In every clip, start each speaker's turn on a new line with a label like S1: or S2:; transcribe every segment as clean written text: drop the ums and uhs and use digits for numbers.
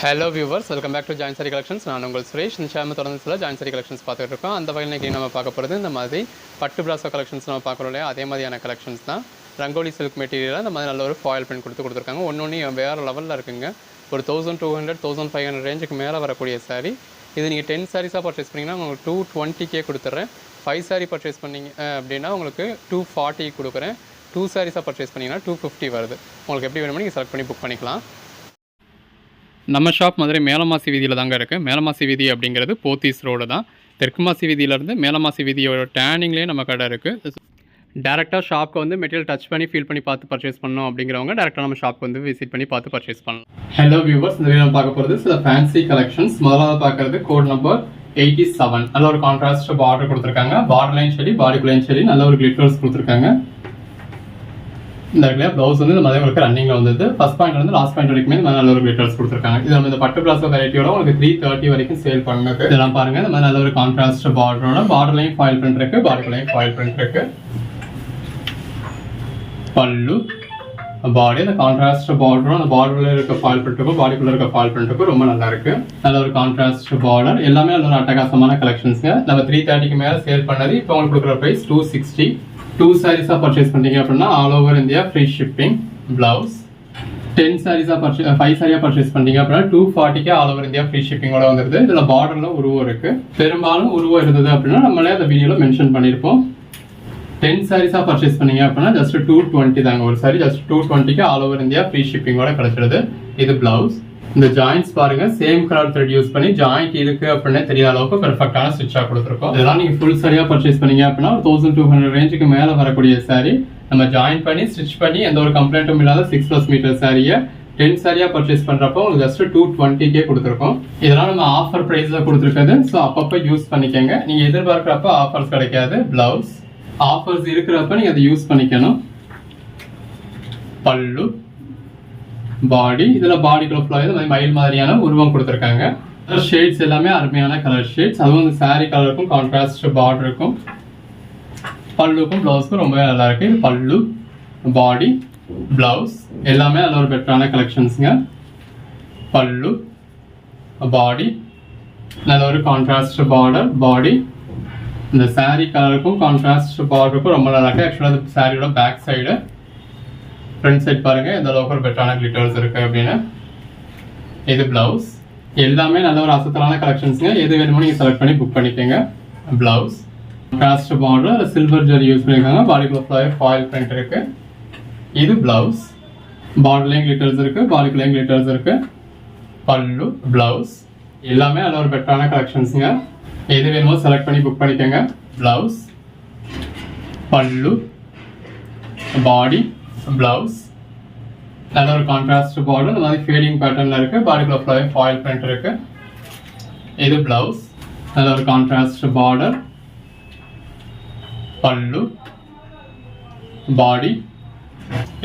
S1: Hello viewers, welcome back to join sari collections. நான் உங்கள் சுரேஷ். இந்த சேனல் தொடர்ந்து ஜாயின் சாரி கலெக்ஷன்ஸ் பார்த்துட்டு இருக்கோம். அந்த வகையில் இன்றைக்கி நம்ம பார்க்க போகிறது இந்த மாதிரி பட்டு பிராசோ கலெக்ஷன்ஸ் நம்ம பார்க்குறோம் இல்லையா, அதே மாதிரியான கலெக்ஷன்ஸ் தான். ரங்கோலி சில்க் மெட்டீரியல் அந்த மாதிரி நல்ல ஒரு ஃபாயில் பிரிண்ட் கொடுத்துருக்காங்க. ஒன்று வேறு லெவலில் இருக்குங்க. ஒரு 1200 1500 ரேஞ்சுக்கு மேலே வரக்கூடிய சாரீ இது. நீங்கள் 10 சாரீஸாக பர்ச்சேஸ் பண்ணிங்கன்னா உங்களுக்கு 220K கொடுத்துட்றேன். 5 சாரீ பர்ச்சேஸ் பண்ணிங்க அப்படின்னா உங்களுக்கு 240 கொடுக்குறேன். 2 சாரீஸாக பர்ச்சேஸ் பண்ணிங்கன்னா 250 வருது. உங்களுக்கு எப்படி வேணுமோ நீங்கள் செலக்ட் பண்ணி புக் பண்ணிக்கலாம். நம்ம ஷாப் மதுரை மேலமாசி வீதியில் தாங்க இருக்குது. மேலமாசி வீதி அப்படிங்கிறது போத்தீஸ் ரோடு தான். தெற்குமாசி வீதியிலேருந்து மேலமாசி வீதியோட டேர்னிங்லேயே நம்ம கடை இருக்குது. டேரெக்டாக ஷாப்க்கு வந்து மெட்டீரியல் டச் பண்ணி ஃபீல் பண்ணி பார்த்து பர்ச்சேஸ் பண்ணணும் அப்படிங்கிறவங்க டேரெக்டாக நம்ம ஷாப்க்கு வந்து விசிட் பண்ணி பார்த்து பர்ச்சேஸ் பண்ணலாம். ஹலோ வியூவர்ஸ், இந்த வீடியோ நம்ம பார்க்க போகிறது சில ஃபேன்சி கலெக்ஷன்ஸ். முதலாவது பார்க்குறது கோட் நம்பர் 87. நல்ல ஒரு கான்ட்ராஸ்ட் பார்டர் கொடுத்துருக்காங்க. பார்டர் லைன் சரி, பாடிக்குலையும் சரி, நல்ல ஒரு கிளிட்டர்ஸ் கொடுத்துருக்காங்க. இந்த இடத்துல ப்ளவுஸ் வந்து இந்த மாதிரி உங்களுக்கு ரன்னிங்ல வந்தது. ஃபர்ஸ்ட் பாயிண்ட் வந்து லாஸ்ட் பாயிண்ட் வரைக்குமே இந்த மாதிரி நல்ல ஒரு கிளிட்டர்ஸ் கொடுத்துருக்காங்க. இது நம்ம இந்த பட்டு பிளாசோ வெரைட்டியோட உங்களுக்கு 330 வரைக்கும் சேல் பண்ணுது. இதெல்லாம் பாருங்க, இந்த மாதிரி நல்ல ஒரு கான்ட்ராஸ்ட் பார்டரோட பார்டர்லையும் ஃபாயில் பிரிண்ட் இருக்கு, பாடிக்குலையும் ஃபாயில் பிரிண்ட் இருக்கு. பல்லு, பாடி, அந்த கான்ட்ராஸ்ட் பார்டரும் அந்த பார்டர்ல இருக்க ஃபாயில் பிரிண்ட்டுக்கும் பாடிக்குள்ள இருக்க ஃபாயில் பிரிண்ட்டுக்கும் ரொம்ப நல்லா இருக்கு. நல்ல ஒரு கான்ட்ராஸ்ட் பார்டர், எல்லாமே நல்ல ஒரு அட்டகாசமான கலெக்ஷன்ஸ்ங்க. நம்ம 330க்கு மேல சேல் பண்ணது. இப்போ உங்களுக்கு கொடுக்குற பிரைஸ் 260. 2 சாரீஸாக பர்ச்சேஸ் பண்ணிட்டீங்க அப்படின்னா all over India free shipping. Blouse 10 சாரீஸாக 5 சாரியாக பர்ச்சேஸ் பண்ணிட்டீங்க அப்படின்னா 240 ஆல் ஓவர் இந்தியா ஃப்ரீ ஷிப்பிங்கோட வந்துருது. இதில் பார்டரில் உருவம் இருக்கு. பெரும்பாலும் உருவம் இருந்தது அப்படின்னா நம்மளே அந்த வீடியோவில் மென்ஷன் பண்ணியிருப்போம். 10 சாரீஸாக பர்ச்சேஸ் பண்ணீங்க அப்படின்னா ஜஸ்ட் 220 தாங்க. ஒரு sari just 220 all over India free ஷிப்பிங்கோட கிடைச்சிருது. இது பிளவுஸ். இந்த ஜாயிண்ட்ஸ் பாருங்க, சேம் கலர் த்ரெட் யூஸ் பண்ணி ஜாயிண்ட் இருக்கு அப்படின்னு தெரியாத அளவுக்கு பெர்ஃபெக்டான ஸ்டிச்சா கொடுத்துருக்கோம். இதெல்லாம் நீங்க ஃபுல் சாரியா பர்ச்சேஸ் பண்ணீங்க அப்படின்னா 1200 ரேஞ்சுக்கு மேல வரக்கூடிய சாரி நம்ம ஜாயின் பண்ணி ஸ்டிச் பண்ணி எந்த ஒரு கம்ப்ளைண்ட்டும் இல்லாத 6+ மீட்டர் சாரியை 10 சாரியா பர்ச்சேஸ் பண்றப்போ உங்களுக்கு ஜஸ்ட் 220K கொடுத்துருக்கோம். இதெல்லாம் நம்ம ஆஃபர் பிரைஸ்ல கொடுத்துருக்குது. ஸோ அப்பப்போ யூஸ் பண்ணிக்கோங்க. நீங்க எதிர்பார்க்கிறப்ப ஆஃபர்ஸ் கிடைக்காது. பிளவுஸ் ஆஃபர்ஸ் இருக்கிறப்ப நீங்க அதை யூஸ் பண்ணிக்கணும். பல்லு, பாடி, இதுல பாடிக்குள்ள ஃபுல்லாக இந்த மாதிரி மயில் மாதிரியான உருவம் கொடுத்துருக்காங்க. ஷேட்ஸ் எல்லாமே அருமையான கலர் ஷேட்ஸ். அதுவும் இந்த சாரி கலருக்கும் கான்ட்ராஸ்ட் பார்டருக்கும் பல்லுக்கும் பிளவுஸ்க்கும் ரொம்பவே நல்லா இருக்கு. இது பல்லு, பாடி, பிளவுஸ் எல்லாமே நல்ல ஒரு பெட்டரான கலெக்ஷன்ஸுங்க. பல்லு, பாடி, நல்ல ஒரு கான்ட்ராஸ்ட் பார்டர், பாடி, இந்த சாரி கலருக்கும் கான்ட்ராஸ்ட் பார்டருக்கும் ரொம்ப நல்லா இருக்கு. ஆக்சுவலாக இந்த சாரியோட பேக் சைடு ஃப்ரண்ட் சைட் பாருங்க எந்த அளவுக்கு ஒரு பெட்டரான கிளிட்டர்ஸ் இருக்கு அப்படின்னு. இது பிளவுஸ். எல்லாமே நல்ல ஒரு அசத்தலான கலெக்ஷன்ஸ்ங்க. எது வேணுமோ நீங்க செலக்ட் பண்ணி புக் பண்ணிக்கோங்க. Blouse contrast border, silver zari use பண்ணிருக்காங்க. பாடிக்குள்ள ஃபாயில் பிரிண்ட் இருக்கு. இது பிளவுஸ். பார்டர்லயும் கிளிட்டர்ஸ் இருக்கு, பாடிக்குள்ளயும் கிளிட்டர்ஸ் இருக்கு. பல்லு, பிளவுஸ் எல்லாமே நல்ல ஒரு பெட்டரான கலெக்ஷன்ஸ்ங்க. எது வேணுமோ செலக்ட் பண்ணி புக் பண்ணிக்கோங்க. பிளவுஸ், பல்லு, பாடி, பிளவுஸ் நல்ல ஒரு கான்ட்ராஸ்ட் பார்டர், இந்த மாதிரி ஃபேடிங் பேட்டர்ன்ல இருக்கு. பாடிக்குள்ள ஃபுல்லாவே ஃபாயில் பிரிண்ட் இருக்கு. இது பிளவுஸ். நல்ல ஒரு கான்ட்ராஸ்ட் பார்டர், பல்லு, பாடி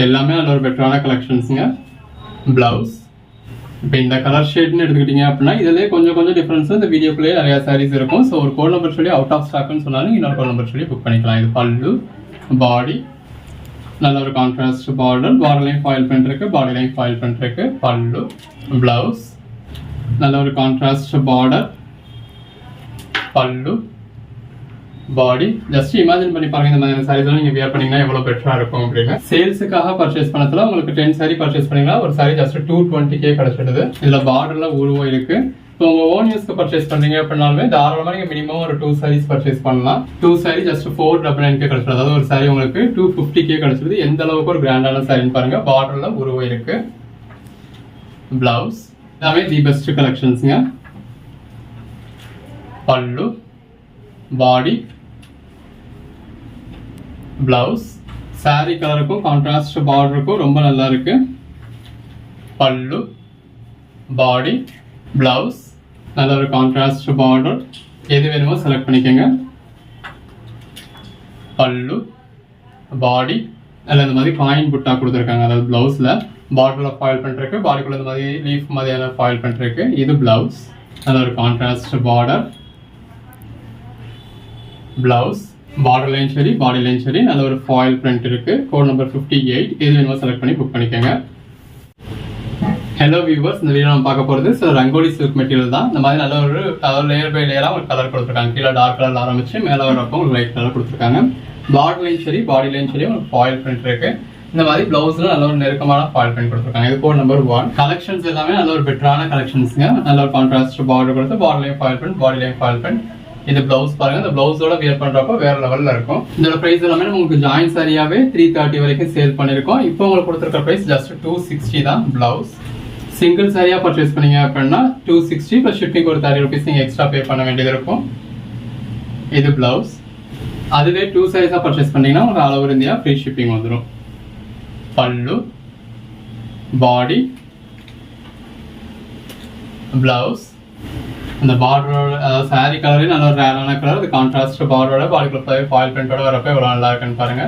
S1: எல்லாமே நல்ல ஒரு பெட்டரான கலெக்ஷன்ஸுங்க. பிளவுஸ். இப்போ இந்த கலர் ஷேட்னு எடுத்துக்கிட்டீங்க அப்படின்னா இதுலேயே கொஞ்சம் டிஃபரன்ஸ் இந்த வீடியோக்குள்ளேயே நிறைய சாரீஸ் இருக்கும். ஸோ ஒரு கோட் நம்பர் சொல்லி அவுட் ஆஃப் ஸ்டாக்னு சொன்னாலும் இன்னொரு கோட் நம்பர் சொல்லி புக் பண்ணிக்கலாம். இது பல்லு, பாடி, நல்ல ஒரு கான்ட்ராஸ்ட் பார்டர், பார்டர்லையும் ஃபாயில் பிரிண்ட் இருக்கு, பாடிலையும் ஃபாயில் பிரிண்ட் இருக்கு. பல்லு, பிளவுஸ் நல்ல ஒரு கான்ட்ராஸ்ட் பார்டர், பல்லு, பாடி. ஜஸ்ட் இமேஜின் பண்ணி பாருங்க இந்த மாதிரி சாரீஸ் எல்லாம் நீங்க வியர் பண்ணீங்கன்னா எவ்வளவு பெட்டரா இருக்கும் அப்படின்னு. சேல்ஸுக்காக பர்ச்சேஸ் பண்ணதுல உங்களுக்கு 10 சாரி பர்ச்சேஸ் பண்ணீங்கன்னா ஒரு சாரி ஜஸ்ட் 220K கிடைச்சிடுது. இதுல பார்டர்ல உருவம் இருக்கு. இப்போ உங்க ஓன் யூஸ்க்கு பர்ச்சேஸ் பண்றீங்க அப்படின்னாலுமே தாராளமா நீங்க மினிமம் ஒரு 2 சாரீஸ் பர்ச்சேஸ் பண்ணலாம். 2 சாரி ஜஸ்ட் 499K கிடைச்சிடும். அதாவது ஒரு சாரி உங்களுக்கு 250K கிடைச்சிருது. எந்த அளவுக்கு ஒரு கிராண்டான சாரின்னு பாருங்க. பார்டர்ல உருவம் இருக்கு. பிளவுஸ் எல்லாமே தி பெஸ்ட் கலெக்ஷன்ஸ்ங்க. பல்லு, பாடி, பிளவுஸ் சாரி கலருக்கும் கான்ட்ராஸ்ட் பார்டருக்கும் ரொம்ப நல்லா இருக்கு. பல்லு, பாடி, பிளவுஸ் நல்ல ஒரு கான்ட்ராஸ்ட் பார்டர். எது வேணுமோ செலக்ட் பண்ணிக்கோங்க. பல்லு, பாடி அதில் இந்த மாதிரி காயின் புட்டா கொடுத்துருக்காங்க. அதாவது பிளவுஸ்ல பார்டர்ல ஃபாயில் பண்ணிருக்கு, பாடிக்குள்ள இந்த மாதிரி லீஃப் மாதிரியான ஃபாயில் பண்ணிருக்கு. இது பிளவுஸ். நல்ல ஒரு கான்ட்ராஸ்ட் பார்டர், பிளவுஸ் பார்டர்லையும் சரி பாடிலையும் சரி நல்ல ஒரு ஃபாயில் பிரிண்ட் இருக்கு. Code number 58. எது வேணுமோ செலக்ட் பண்ணி புக் பண்ணிக்கோங்க. ஹலோ வியூவர்ஸ், இந்த வீடியோ நம்ம பார்க்க போகிறது ரங்கோலி சில்க் மெட்டீரியல் தான். இந்த மாதிரி நல்ல ஒரு லேயர் பை லேயராக ஒரு கலர் கொடுத்துருக்காங்க. கீழே டார்க் கலர் ஆரம்பிச்சு மேலே வரப்போ உங்களுக்கு லைட் கலர் கொடுத்துருக்காங்க. பார்டர்லையும் சரி பாடிலையும் சரி உங்களுக்கு ஃபாயில் பிரிண்ட் இருக்கு. இந்த மாதிரி பிளவுஸ்ல நல்ல ஒரு நெருக்கமான ஃபாயில் பிரிண்ட் கொடுத்துருக்காங்க. இது கோட் நம்பர் 1. கலெக்ஷன்ஸ் எல்லாமே நல்ல ஒரு பெட்டரான கலெக்ஷன்ஸுங்க. நல்ல ஒரு கான்ட்ராஸ்ட் பார்டர் கொடுத்து பார்டர்லையும் ஃபாயில் பிரிண்ட் பாடிலையும் ஃபாயில் பிரிண்ட். இது பிளவுஸ் பாருங்க. இந்த பிளவுஸோட வியர் பண்றப்போ வேற லெவல்ல இருக்கும். இதோட பிரைஸ் எல்லாமே உங்களுக்கு ஜாயின் சாரியாவே 330 வரைக்கும் சேல் பண்ணிருக்கோம். இப்போ உங்களுக்கு கொடுத்துருக்க பிரைஸ் ஜஸ்ட் 260 தான். பிளவுஸ் சிங்கிள் சாரியா பர்ச்சேஸ் பண்ணீங்க அப்படின்னா 260 பிளஸ் ஷிப்பிங் ஒரு 30 rupees நீங்க எக்ஸ்ட்ரா பே பண்ண வேண்டியது இருக்கும். இது பிளவுஸ். அதுவே 2 சாரீஸா பர்ச்சேஸ் பண்ணீங்கன்னா உங்களுக்கு all over India free shipping வந்துடும். பல்லு, பாடி, பிளவுஸ். அந்த பார்டரோட அதாவது சாரி கலரே நல்ல ஒரு ரேரான கலர். அது கான்ட்ராஸ்ட் பார்டரோட பாடிக்குள்ள ஃபாயில் பிரிண்டோட வரப்போ எவ்வளோ நல்லா இருக்குன்னு பாருங்க.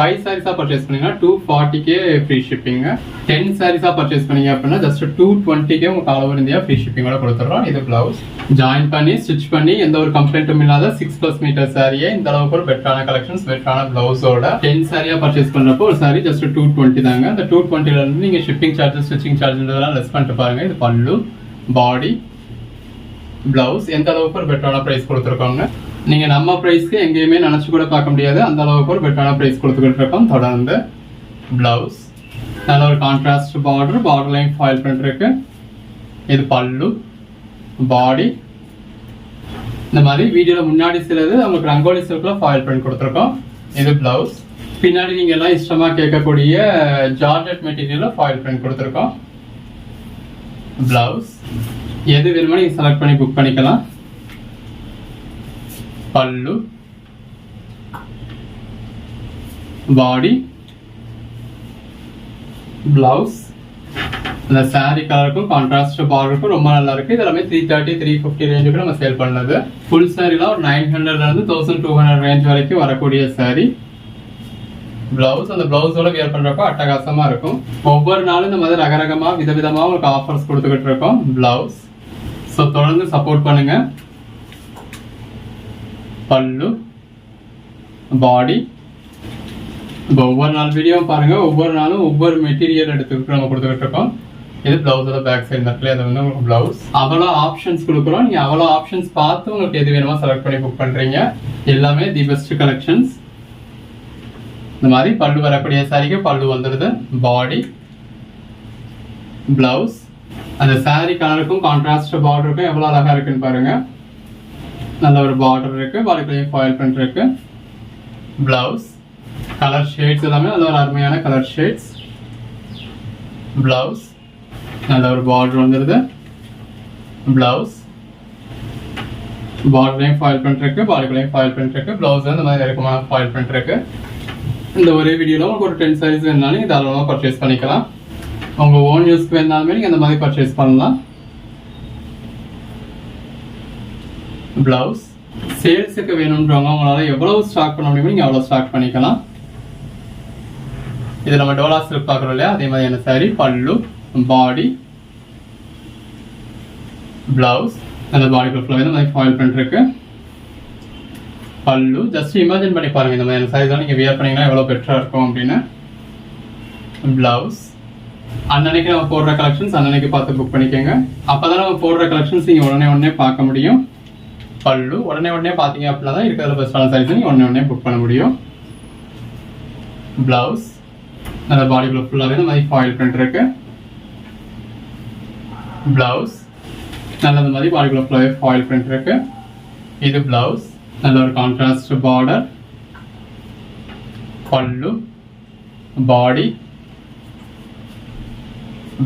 S1: 5 சாரீஸா பர்ச்சேஸ் பண்ணீங்கன்னா 240 ஃப்ரீ ஷிப்பிங். 10 சாரீஸா பர்ச்சேஸ் பண்ணீங்க அப்படின்னா ஜஸ்ட் 220 உங்களுக்கு ஆல் ஓவர் இந்தியா ஃப்ரீ ஷிப்பிங்கோட கொடுத்துறோம். இது பிளவுஸ். ஜாயின் பண்ணி ஸ்டிச் பண்ணி எந்த ஒரு கம்ப்ளைண்ட்டும் இல்லாத 6+ மீட்டர் சாரியே இந்த அளவுக்கு ஒரு பெட்டரான கலெக்ஷன்ஸ் பெட்டரான பிளவுஸோட 10 சாரியா பர்ச்சேஸ் பண்றப்போ ஒரு சாரி ஜஸ்ட் 220 தாங்க. அந்த 220ல இருந்து நீங்க ஷிப்பிங் சார்ஜஸ் ஸ்டிச்சிங் சார்ஜ்ன்றதெல்லாம் லெஸ் பண்ணிட்டு பாருங்க. இது பல்லு, பாடி, பிளவுஸ் எந்த அளவுக்கு ஒரு பெட்டரான பிரைஸ் கொடுத்துருக்கோங்க. நீங்க நம்ம பிரைஸ்க்கு எங்கேயுமே நினைச்சு கூட பார்க்க முடியாது. அந்த அளவுக்கு ஒரு பெட்டரான பிரைஸ் கொடுத்துக்கிட்டு இருக்கோம். தொடர்ந்து பிளவுஸ் நல்ல ஒரு கான்ட்ராஸ்ட் பார்டர், பார்டர்லையும் ஃபாயில் பிரிண்ட் இருக்கு. இது பல்லு, பாடி. இந்த மாதிரி வீடியோல முன்னாடி சிலது உங்களுக்கு ரங்கோலி சில்க்ல ஃபாயில் பிரிண்ட் கொடுத்துருக்கோம். இது பிளவுஸ். பின்னாடி நீங்க எல்லாம் இஷ்டமா கேட்கக்கூடிய ஜார்ஜெட் மெட்டீரியல்ல ஃபாயில் பிரிண்ட் கொடுத்துருக்கோம். பிளவுஸ். எது வேணுமோ நீங்க செலக்ட் பண்ணி புக் பண்ணிக்கலாம். பல்லு, பாடி, பிளவுஸ். இந்த சாரி கலருக்கும் கான்ட்ராஸ்ட் பார்டருக்கும் ரொம்ப நல்லா இருக்கு. இது எல்லாமே 330 350 ரேஞ்சுக்கு நம்ம சேல் பண்ணது. ஃபுல் சாரிலாம் ஒரு 900 இருந்து 1200 ரேஞ்ச் வரைக்கும் வரக்கூடிய சாரி. பிளவுஸ். அந்த பிளவுஸோட வியர் பண்றப்போ அட்டகாசமா இருக்கும். ஒவ்வொரு நாளும் இந்த மாதிரி ரகரகமா விதவிதமா உங்களுக்கு ஆஃபர்ஸ் கொடுத்துக்கிட்டு இருக்கோம். பிளவுஸ். ஸோ தொடர்ந்து சப்போர்ட் பண்ணுங்க. பல்லு, பாடி. இப்போ ஒவ்வொரு நாள் வீடியோ பாருங்க. ஒவ்வொரு நாளும் ஒவ்வொரு மெட்டீரியல் எடுத்துக்கிட்டு நம்ம கொடுத்துக்கிட்டு இருக்கோம். இது பிளவுஸோட பேக் சைடு நட்ல அது வந்து உங்களுக்கு பிளவுஸ். அவ்வளோ ஆப்ஷன்ஸ் கொடுக்குறோம். நீங்க அவ்வளோ ஆப்ஷன்ஸ் பார்த்து உங்களுக்கு எது வேணுமோ செலக்ட் பண்ணி புக் பண்றீங்க. எல்லாமே தி பெஸ்ட் கலெக்ஷன்ஸ். இந்த மாதிரி பல்லு வரக்கூடிய சாரிக்கு பல்லு வந்துடுது. பாடி, பிளவுஸ். அந்த சாரி கலருக்கும் கான்ட்ராஸ்ட் பார்டருக்கும் எவ்வளோ அழகா இருக்குன்னு பாருங்க. நல்ல ஒரு பார்டர் இருக்கு. பாடிக்குள்ளேயும் ஃபாயில் பிரிண்ட் இருக்கு. பிளவுஸ். கலர் ஷேட்ஸ் எல்லாமே நல்ல ஒரு அருமையான கலர் ஷேட்ஸ். பிளவுஸ். நல்ல ஒரு பார்டர் வந்துடுது. பிளவுஸ். பார்டர்லையும் ஃபாயில் பிரிண்ட் இருக்கு. பாடிக்குள்ளேயும் ஃபாயில் பிரிண்ட் இருக்கு. பிளவுஸ் இந்த மாதிரி இருக்குமான ஃபாயில் பிரிண்ட் இருக்கு. இந்த ஒரே வீடியோல உங்களுக்கு ஒரு 10 சாரீஸ் வேணாலும் நீங்க தாராளமாக பர்ச்சேஸ் பண்ணிக்கலாம். உங்க ஓன் யூஸ்க்கு வேணாலுமே நீங்க இந்த மாதிரி பர்ச்சேஸ் பண்ணலாம். பிளவுஸ். சேல்ஸுக்கு வேணும்ன்றவங்க உங்களால எவ்வளவு ஸ்டாக் பண்ண முடியுமோ நீங்க அவ்வளவு ஸ்டாக் பண்ணிக்கலாம். இது நம்ம டோலா சில்க் பார்க்குறோம் இல்லையா, அதே மாதிரியான சாரி. பல்லு, பாடி, பிளவுஸ். அந்த பாடிக்குள்ள ஃபுல்லாக இந்த மாதிரி ஃபாயில் பிரிண்ட் இருக்கு. பல்லு. ஜஸ்ட் இமேஜின் பண்ணி பாருங்க இந்த மாதிரியான சாரீஸ் நீங்க வியர் பண்ணீங்கன்னா எவ்வளவு பெட்டரா இருக்கும் அப்படின்னு. பிளவுஸ். அன்னன்னைக்கு நம்ம போடுற கலெக்ஷன்ஸ் அன்னன்னைக்கு பார்த்து புக் பண்ணிக்கோங்க. அப்பதான் நம்ம போடுற கலெக்ஷன்ஸ் நீங்க உடனே பார்க்க முடியும். பல்லு. உடனே பார்த்தீங்க அப்படின்னா தான் இருக்கிறதுல பெஸ்டான சாரீஸ் நீங்க உடனே புக் பண்ண முடியும். பிளவுஸ். நல்ல பாடிக்குள்ள ஃபுல்லாகவே இந்த மாதிரி ஃபாயில் பிரிண்ட் இருக்கு. பிளவுஸ். நல்ல இந்த மாதிரி பாடிக்குள்ள ஃபுல்லாகவே ஃபாயில் பிரிண்ட் இருக்கு. இது பிளவுஸ். நல்ல ஒரு கான்ட்ராஸ்ட் பார்டர். பல்லு, பாடி,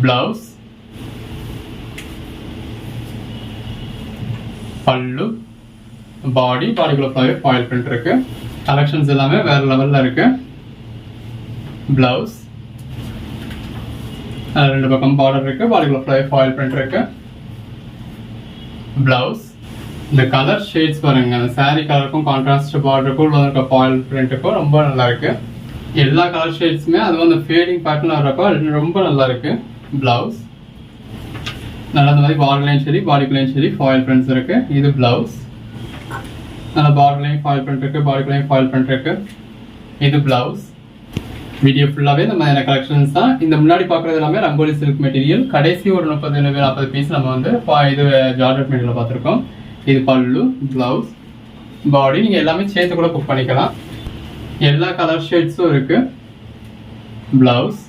S1: பிளவுஸ். பல்லு, பாடி, பாடிக்குள்ள ஃபுல்லாகவே ஃபாயில் பிரிண்ட் இருக்கு. கலெக்ஷன்ஸ் எல்லாமே வேற லெவல்ல இருக்கு. பிளவுஸ். ரெண்டு பக்கம் பார்டர் இருக்கு. பாடிக்குள்ள ஃபுல்லாகவே ஃபாயில் பிரிண்ட் இருக்கு. பிளவுஸ். இந்த கலர் ஷேட்ஸ் பாருங்க. அந்த சாரி கலருக்கும் கான்ட்ராஸ்ட் பார்டருக்கும் உள்ள இருக்க ஃபாயில் பிரிண்ட்டுக்கும் ரொம்ப நல்லா இருக்கு. எல்லா கலர் ஷேட்ஸுமே அது வந்து ஃபேடிங் பேட்டர்ன் வர்றப்போ ரொம்ப நல்லா இருக்கு. பிளவுஸ். நல்லா இந்த மாதிரி பார்டர்லையும் சரி பாடிக்குள்ளேயும் சரி ஃபாயில் பிரிண்ட்ஸ் இருக்கு. இது பிளவுஸ். நல்லா பார்டர்லையும் ஃபாயில் பிரிண்ட் இருக்கு. பாடிக்குள்ளேயும் ஃபாயில் பிரிண்ட் இருக்கு. இது பிளவுஸ். வீடியோ ஃபுல்லாகவே இந்த மாதிரியான கலெக்ஷன்ஸ் தான். இந்த முன்னாடி பார்க்குறது எல்லாமே ரங்கோலி சில்க் மெட்டீரியல். கடைசி ஒரு 30-40 பீஸ் நம்ம வந்து இது ஜார்ஜெட் மெட்டீரியல் பார்த்துருக்கோம். இது பல்லு, ப்ளவுஸ், பாடி. நீங்கள் எல்லாமே சேர்த்து கூட புக் பண்ணிக்கலாம். எல்லா கலர் ஷேட்ஸும் இருக்குது. ப்ளவுஸ்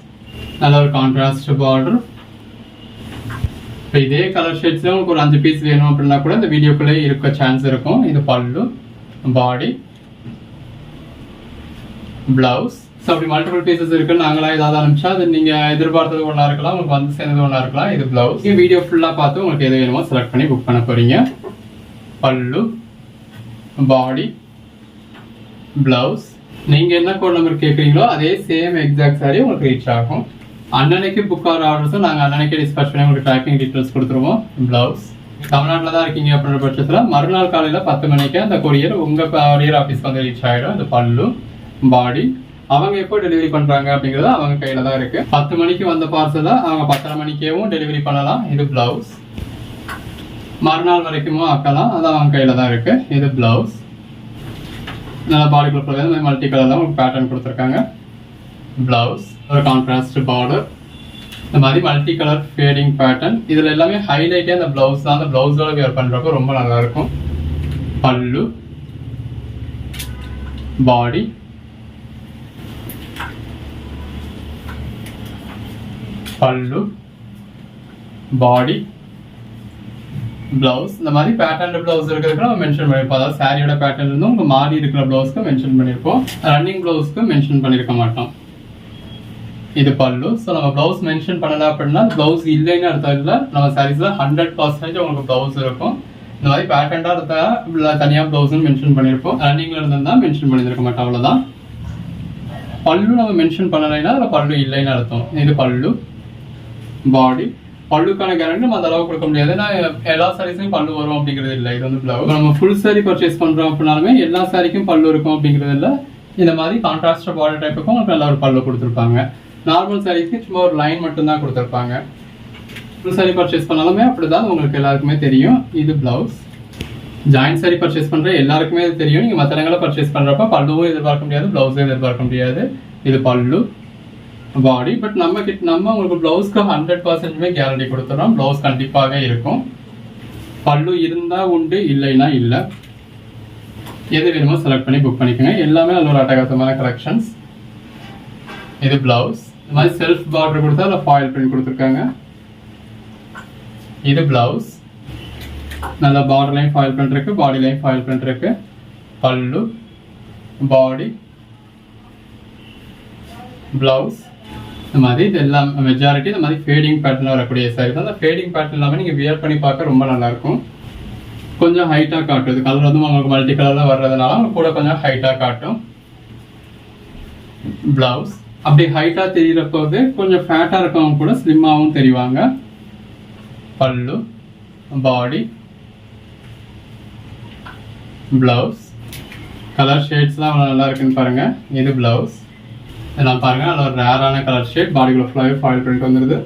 S1: நல்ல ஒரு கான்ட்ராஸ்ட் பார்டர். இப்போ இதே கலர் ஷேட்ஸில் உங்களுக்கு ஒரு 5 பீஸ் வேணும் அப்படின்னா கூட இந்த வீடியோக்குள்ளே இருக்க சான்ஸ் இருக்கும். இது பல்லு, பாடி, ப்ளவுஸ். ஸோ அப்படி மல்டிபிள் பீசஸ் இருக்குன்னு நாங்களாம் ஏதாவது அனுப்பிச்சா அது நீங்கள் எதிர்பார்த்தது ஒன்றா இருக்கலாம், உங்களுக்கு வந்து சேர்ந்தது ஒன்றா இருக்கலாம். இது ப்ளவுஸ். நீங்கள் வீடியோ ஃபுல்லாக பார்த்து உங்களுக்கு எது வேணுமோ செலக்ட் பண்ணி புக் பண்ண போகிறீங்க. பல்லு, பாடி, ப்ளவுஸ். நீங்கள் என்ன கோட் நம்பர் கேட்குறீங்களோ அதே சேம் எக்ஸாக்ட் சாரி உங்களுக்கு ரீச் ஆகும். அன்னன்னைக்கு புக் ஆகிற ஆர்டர்ஸும் நாங்கள் அன்னன்னைக்கே டிஸ்பேச் பண்ணி உங்களுக்கு ட்ராக்கிங் டீட்டெயில்ஸ் கொடுத்துருவோம். ப்ளவுஸ். தமிழ்நாட்டில் தான் இருக்கீங்க அப்படின்ற பட்சத்தில் மறுநாள் காலையில் 10 மணிக்கு அந்த கொரியர் உங்கள் கொரியர் ஆஃபீஸ்க்கு வந்து ரீச் ஆகிடும். இது பல்லு, பாடி. அவங்க எப்போ டெலிவரி பண்ணுறாங்க அப்படிங்கிறது அவங்க கையில் தான் இருக்குது. 10 மணிக்கு வந்த பார்சலை அவங்க 10:30 மணிக்கேவும் டெலிவரி பண்ணலாம். இது ப்ளவுஸ். மறுநாள் வரைக்கும் ஆக்கலாம், அது அவங்க கையில் தான் இருக்குது. இது ப்ளவுஸ். நல்லா பாடி கொடுக்குறது இந்த மாதிரி மல்டி கலரில் உங்களுக்கு பேட்டர்ன் கொடுத்துருக்காங்க. ப்ளவுஸ் ஒரு கான்ட்ராஸ்ட் பார்டர். இந்த மாதிரி மல்டி கலர் ஃபேடிங் பேட்டர்ன். இதில் எல்லாமே ஹைலைட்டே அந்த ப்ளவுஸ் தான். அந்த ப்ளவுஸோட வியர் பண்ணுறப்போ ரொம்ப நல்லாயிருக்கும். பல்லு, பாடி, பல்லு, பாடி, ப்ளவுஸ். இந்த மாதிரி பேட்டர்ன் ப்ளவுஸ் இருக்கிறதுக்கு நம்ம மென்ஷன் பண்ணியிருப்போம். அதாவது சாரியோட பேட்டர்ன் இருந்து உங்களுக்கு மாறி இருக்கிற ப்ளவுஸ்க்கு மென்ஷன் பண்ணியிருப்போம். ரன்னிங் ப்ளவுஸ்க்கு மென்ஷன் பண்ணியிருக்க மாட்டோம். இது பல்லு. ஸோ நம்ம ப்ளவுஸ் மென்ஷன் பண்ணல அப்படின்னா ப்ளவுஸ் இல்லைன்னு அர்த்தம் இல்லை. நம்ம சாரீஸில் 100% உங்களுக்கு ப்ளவுஸ் இருக்கும். இந்த மாதிரி பேட்டர்னாக இருந்தால் தனியாக ப்ளவுஸ்ன்னு மென்ஷன் பண்ணியிருப்போம். ரன்னிங்கில் இருந்தால் மென்ஷன் பண்ணியிருக்க மாட்டோம். அவ்வளோதான். பல்லு நம்ம மென்ஷன் பண்ணலைன்னா அதில் பல்லு இல்லைன்னு அர்த்தம். இது பல்லு, பாடி. பல்லுக்கான கேரண்டி நம்ம அந்த அளவுக்கு கொடுக்க முடியாது. ஏன்னா எல்லா சாரீஸ்லையும் பல்லு வரும் அப்படிங்கிறது இல்லை. இது வந்து ப்ளவுஸ். நம்ம ஃபுல் சாரி பர்ச்சேஸ் பண்ணுறோம் அப்படின்னாலுமே எல்லா சாரிக்கும் பல்லு இருக்கும் அப்படிங்கிறது இல்லை. இந்த மாதிரி கான்ட்ராஸ்ட் பார்டர் டைப்புக்கும் உங்களுக்கு நல்ல ஒரு பல்லு கொடுத்துருப்பாங்க. நார்மல் சாரீஸ்க்கு சும்மா ஒரு லைன் மட்டும்தான் கொடுத்துருப்பாங்க. ஃபுல் சாரி பர்ச்சேஸ் பண்ணாலுமே அப்படிதான் உங்களுக்கு எல்லாருக்குமே தெரியும். இது ப்ளவுஸ். ஜாயின்ட் சாரி பர்ச்சேஸ் பண்ணுற எல்லாருக்குமே இது தெரியும். நீங்கள் மற்ற இடங்களை பர்ச்சேஸ் பண்ணுறப்ப பல்லுவும் எதிர்பார்க்க முடியாது, ப்ளவுஸும் எதிர்பார்க்க முடியாது. இது பல்லு, பாடி. பட் நம்ம உங்களுக்கு ப்ளவுஸ்க்கு 100% கேரண்டி கொடுத்துறோம். ப்ளவுஸ் கண்டிப்பாகவே இருக்கும். பல்லு இருந்தால் உண்டு, இல்லைன்னா இல்லை. எது வேணுமோ செலக்ட் பண்ணி புக் பண்ணிக்கோங்க. எல்லாமே நல்ல ஒரு அட்டகாசமான கலெக்ஷன்ஸ். இது ப்ளவுஸ். இந்த மாதிரி செல்ஃப் பார்டர் கொடுத்தா அதில் ஃபாயில் பிரிண்ட் கொடுத்துருக்காங்க. இது ப்ளவுஸ். நல்லா பார்டர்லையும் ஃபாயில் பிரிண்ட் இருக்கு, பாடிலையும் ஃபாயில் பிரிண்ட் இருக்கு. பல்லு, பாடி, ப்ளவுஸ். இந்த மாதிரி இது எல்லாம் மெஜாரிட்டி இந்த மாதிரி ஃபேடிங் பேட்டர்னில் வரக்கூடிய சாரீஸ். அந்த ஃபேடிங் பேட்டர்ன் எல்லாமே நீங்கள் வியர் பண்ணி பார்க்க ரொம்ப நல்லாயிருக்கும். கொஞ்சம் ஹைட்டாக காட்டுது. கலர் வந்து உங்களுக்கு மல்டி கலரில் வர்றதுனால கூட கொஞ்சம் ஹைட்டாக காட்டும். ப்ளவுஸ். அப்படி ஹைட்டாக தெரிகிறப்போது கொஞ்சம் ஃபேட்டாக இருக்கவங்க கூட ஸ்லிம்மாகவும் தெரிவாங்க. பல்லு, பாடி, ப்ளவுஸ். கலர் ஷேட்ஸ்லாம் அவ்வளோ நல்லா இருக்குன்னு பாருங்கள். இது ப்ளவுஸ். இதெல்லாம் பாருங்கள், நல்ல ஒரு ரேரான கலர் ஷேட். பாடிக்குள்ள ஃபுல்லாகவே ஃபாயில் பிரிண்ட் வந்துடுது.